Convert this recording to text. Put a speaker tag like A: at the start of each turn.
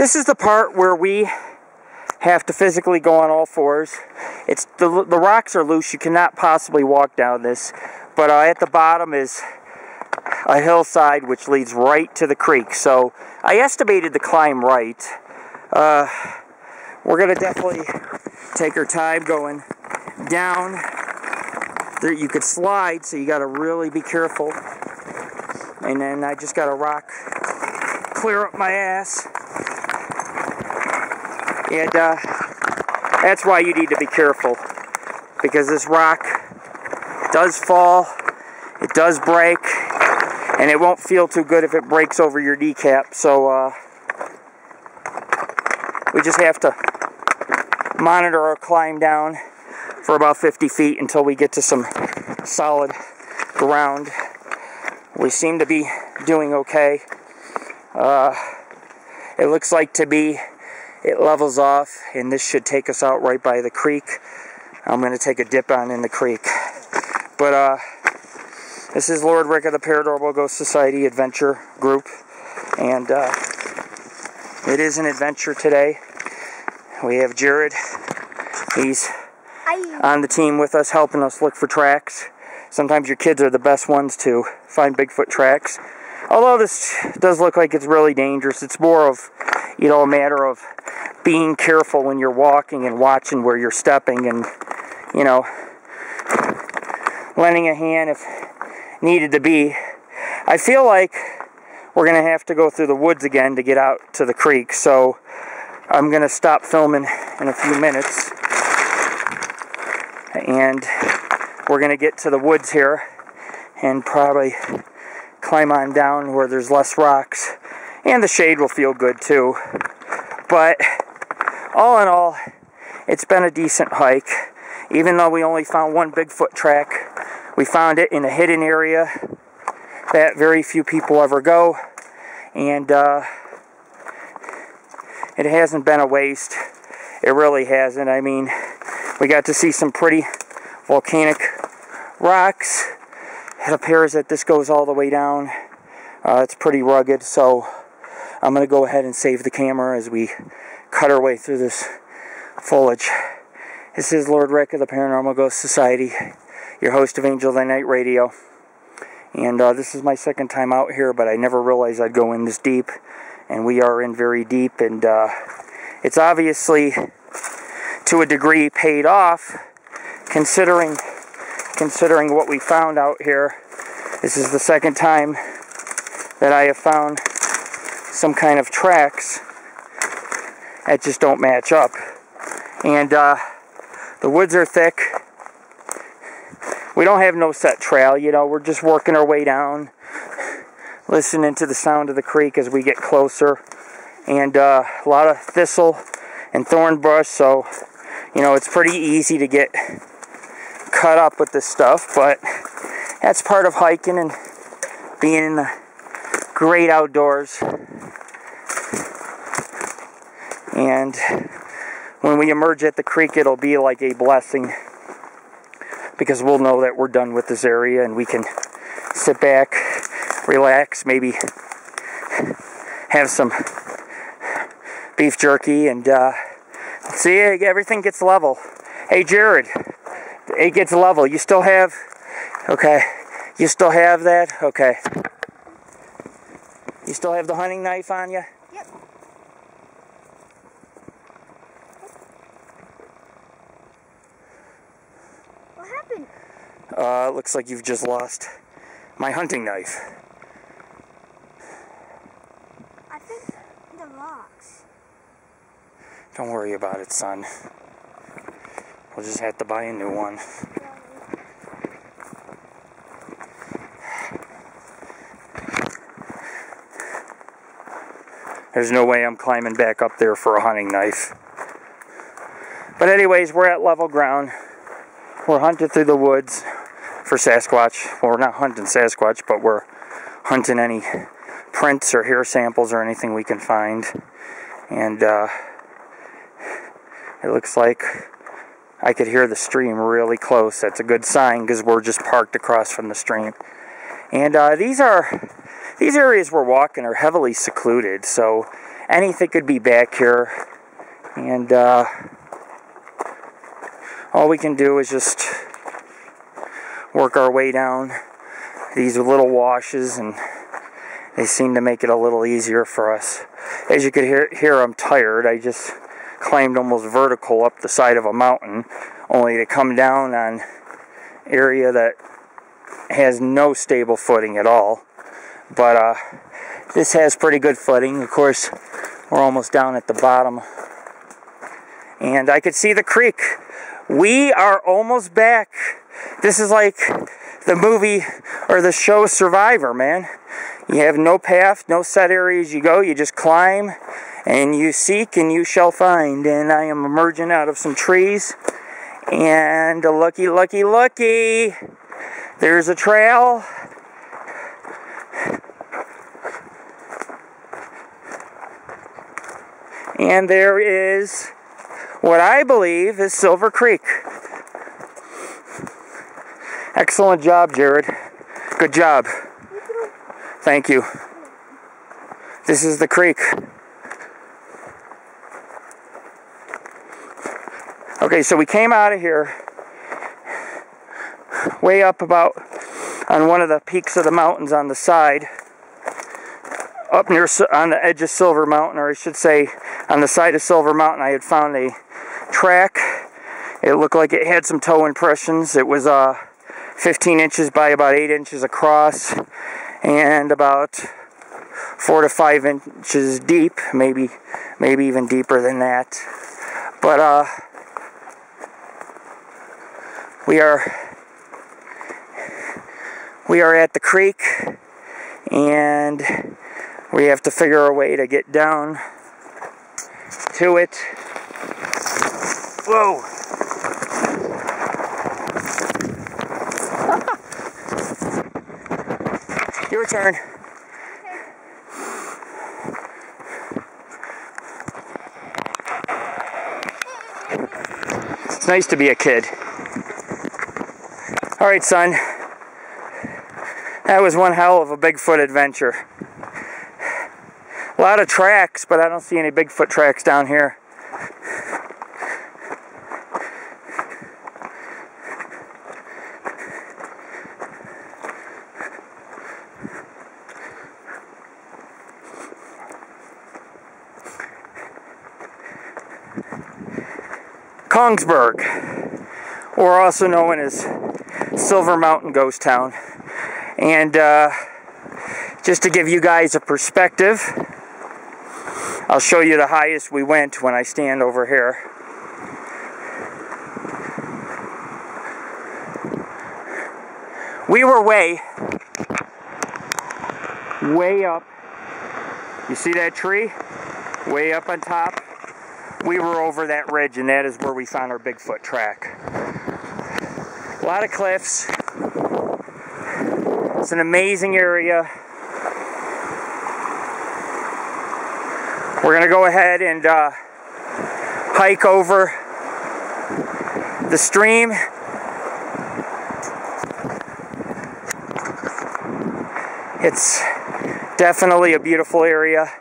A: This is the part where we have to physically go on all fours. It's the rocks are loose. You cannot possibly walk down this. But at the bottom is a hillside which leads right to the creek. So I estimated the climb right. We're going to definitely take our time going down. There, you could slide, so you got to really be careful. And then I just got a rock clear up my ass. And that's why you need to be careful, because this rock does fall, it does break, and it won't feel too good if it breaks over your kneecap. So we just have to monitor our climb down for about 50 feet until we get to some solid ground. We seem to be doing okay. It looks like to be it levels off, and this should take us out right by the creek. I'm going to take a dip on in the creek. But this is Lord Rick of the Paranormal Ghost Society Adventure Group, and it is an adventure today. We have Jared. He's on the team with us, helping us look for tracks. Sometimes your kids are the best ones to find Bigfoot tracks. Although this does look like it's really dangerous, it's more of, you know, a matter of being careful when you're walking and watching where you're stepping, and, you know, lending a hand if needed to be. I feel like we're going to have to go through the woods again to get out to the creek, so I'm going to stop filming in a few minutes, and we're going to get to the woods here and probably climb on down where there's less rocks, and the shade will feel good too. But all in all, it's been a decent hike. Even though we only found one Bigfoot track, we found it in a hidden area that very few people ever go, and it hasn't been a waste. It really hasn't. I mean, we got to see some pretty volcanic rocks. It appears that this goes all the way down. It's pretty rugged, so I'm going to go ahead and save the camera as we cut our way through this foliage. This is Lord Rick of the Paranormal Ghost Society, your host of AngelOfThyNight Radio. And this is my second time out here, but I never realized I'd go in this deep. And we are in very deep, and it's obviously, to a degree, paid off, considering what we found out here. This is the second time that I have found some kind of tracks that just don't match up. And the woods are thick. We don't have no set trail, you know, we're just working our way down, listening to the sound of the creek as we get closer. And a lot of thistle and thorn brush, so, you know, it's pretty easy to get cut up with this stuff, but that's part of hiking and being in the great outdoors. And when we emerge at the creek, it'll be like a blessing, because we'll know that we're done with this area and we can sit back, relax, maybe have some beef jerky, and see, everything gets level. Hey, Jared, it gets level. You still have, okay, you still have that? Okay. You still have the hunting knife on you?
B: Yep. What happened?
A: It looks like you've just lost my hunting knife.
B: I think the rocks.
A: Don't worry about it, son. We'll just have to buy a new one. There's no way I'm climbing back up there for a hunting knife. But anyways, we're at level ground. We're hunting through the woods for Sasquatch. Well, we're not hunting Sasquatch, but we're hunting any prints or hair samples or anything we can find. And it looks like I could hear the stream really close. That's a good sign, because we're just parked across from the stream. And these areas we're walking are heavily secluded, so anything could be back here. And all we can do is just work our way down these little washes, and they seem to make it a little easier for us. As you could hear, I'm tired. I just climbed almost vertical up the side of a mountain, only to come down on area that has no stable footing at all. But this has pretty good footing. Of course, we're almost down at the bottom, and I could see the creek. We are almost back. This is like the movie or the show Survivor, man. You have no path, no set areas you go. You just climb, and you seek, and you shall find. And I am emerging out of some trees, and looky, there's a trail. And there is what I believe is Silver Creek. Excellent job, Jared. Good job. Thank you. This is the creek. Okay, so we came out of here way up about on one of the peaks of the mountains on the side, up near on the edge of Silver Mountain, or I should say on the side of Silver Mountain. I had found a track. It looked like it had some toe impressions. It was 15 inches by about 8 inches across, and about 4 to 5 inches deep, maybe even deeper than that. But we are at the creek, and we have to figure a way to get down to it. Whoa! Your turn. It's nice to be a kid. All right, son. That was one hell of a Bigfoot adventure. A lot of tracks, but I don't see any Bigfoot tracks down here. Kongsberg, or also known as Silver Mountain Ghost Town. And just to give you guys a perspective, I'll show you the highest we went when I stand over here. We were way up. You see that tree? Way up on top. We were over that ridge, and that is where we found our Bigfoot track. A lot of cliffs. It's an amazing area. We're going to go ahead and hike over the stream. It's definitely a beautiful area.